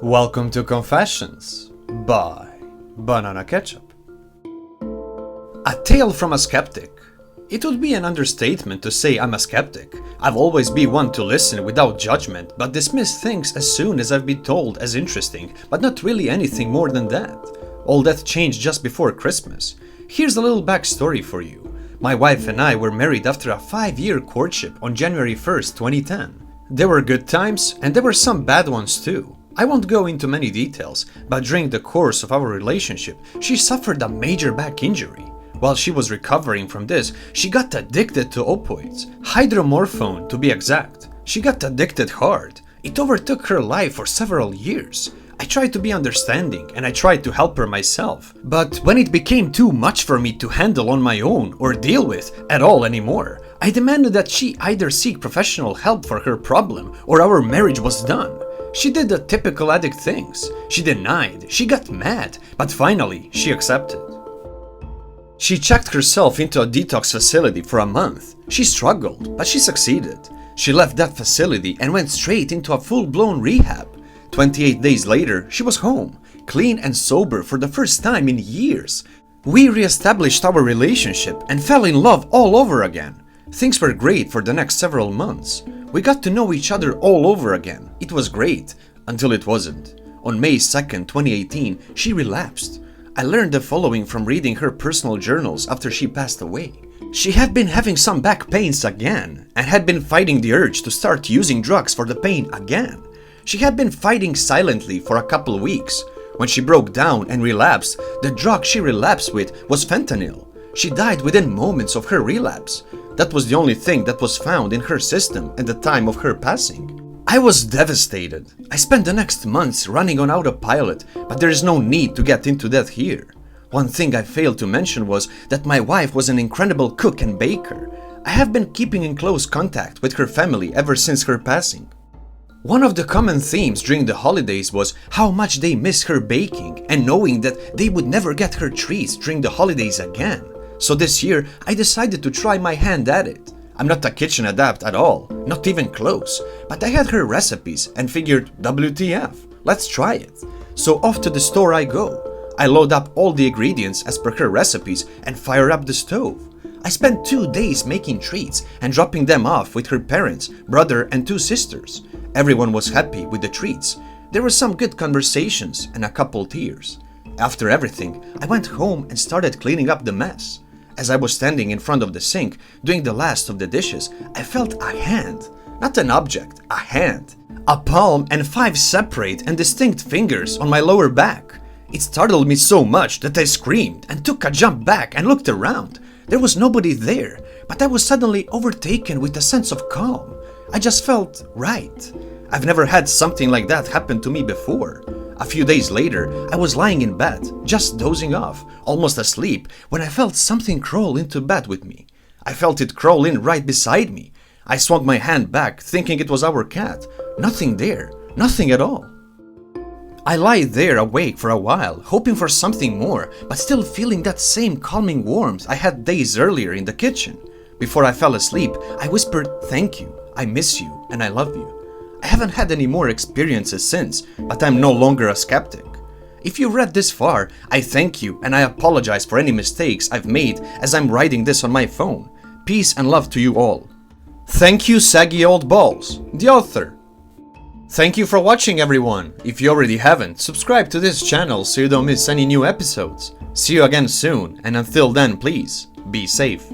Welcome to Confessions by Banana Ketchup. A tale from a skeptic. It would be an understatement to say I'm a skeptic. I've always been one to listen without judgment, but dismiss things as soon as I've been told as interesting, but not really anything more than that. All that changed just before Christmas. Here's a little backstory for you. My wife and I were married after a 5-year courtship on January 1st, 2010. There were good times, and there were some bad ones too. I won't go into many details, but during the course of our relationship, she suffered a major back injury. While she was recovering from this, she got addicted to opioids, hydromorphone to be exact. She got addicted hard. It overtook her life for several years. I tried to be understanding and I tried to help her myself. But when it became too much for me to handle on my own or deal with at all anymore, I demanded that she either seek professional help for her problem or our marriage was done. She did the typical addict things. She denied, she got mad, but finally she accepted. She checked herself into a detox facility for a month. She struggled, but she succeeded. She left that facility and went straight into a full-blown rehab. 28 days later, she was home, clean and sober for the first time in years. We re-established our relationship and fell in love all over again. Things were great for the next several months. We got to know each other all over again. It was great, until it wasn't. On May 2nd, 2018, she relapsed. I learned the following from reading her personal journals after she passed away. She had been having some back pains again, and had been fighting the urge to start using drugs for the pain again. She had been fighting silently for a couple weeks. When she broke down and relapsed, the drug she relapsed with was fentanyl. She died within moments of her relapse. That was the only thing that was found in her system at the time of her passing. I was devastated. I spent the next months running on autopilot, but there is no need to get into that here. One thing I failed to mention was that my wife was an incredible cook and baker. I have been keeping in close contact with her family ever since her passing. One of the common themes during the holidays was how much they miss her baking and knowing that they would never get her treats during the holidays again. So this year, I decided to try my hand at it. I'm not a kitchen adept at all, not even close, but I had her recipes and figured, WTF, let's try it. So off to the store I go. I load up all the ingredients as per her recipes and fire up the stove. I spent 2 days making treats and dropping them off with her parents, brother and 2 sisters. Everyone was happy with the treats. There were some good conversations and a couple tears. After everything, I went home and started cleaning up the mess. As I was standing in front of the sink, doing the last of the dishes, I felt a hand. Not an object, a hand. A palm and 5 separate and distinct fingers on my lower back. It startled me so much that I screamed and took a jump back and looked around. There was nobody there, but I was suddenly overtaken with a sense of calm. I just felt right. I've never had something like that happen to me before. A few days later, I was lying in bed, just dozing off, almost asleep, when I felt something crawl into bed with me. I felt it crawl in right beside me. I swung my hand back, thinking it was our cat. Nothing there, nothing at all. I lie there awake for a while, hoping for something more, but still feeling that same calming warmth I had days earlier in the kitchen. Before I fell asleep, I whispered, "Thank you, I miss you, and I love you." I haven't had any more experiences since, but I'm no longer a skeptic. If you read this far, I thank you and I apologize for any mistakes I've made as I'm writing this on my phone. Peace and love to you all. Thank you, Saggy Old Balls, the author. Thank you for watching, everyone. If you already haven't, subscribe to this channel so you don't miss any new episodes. See you again soon, and until then, please, be safe.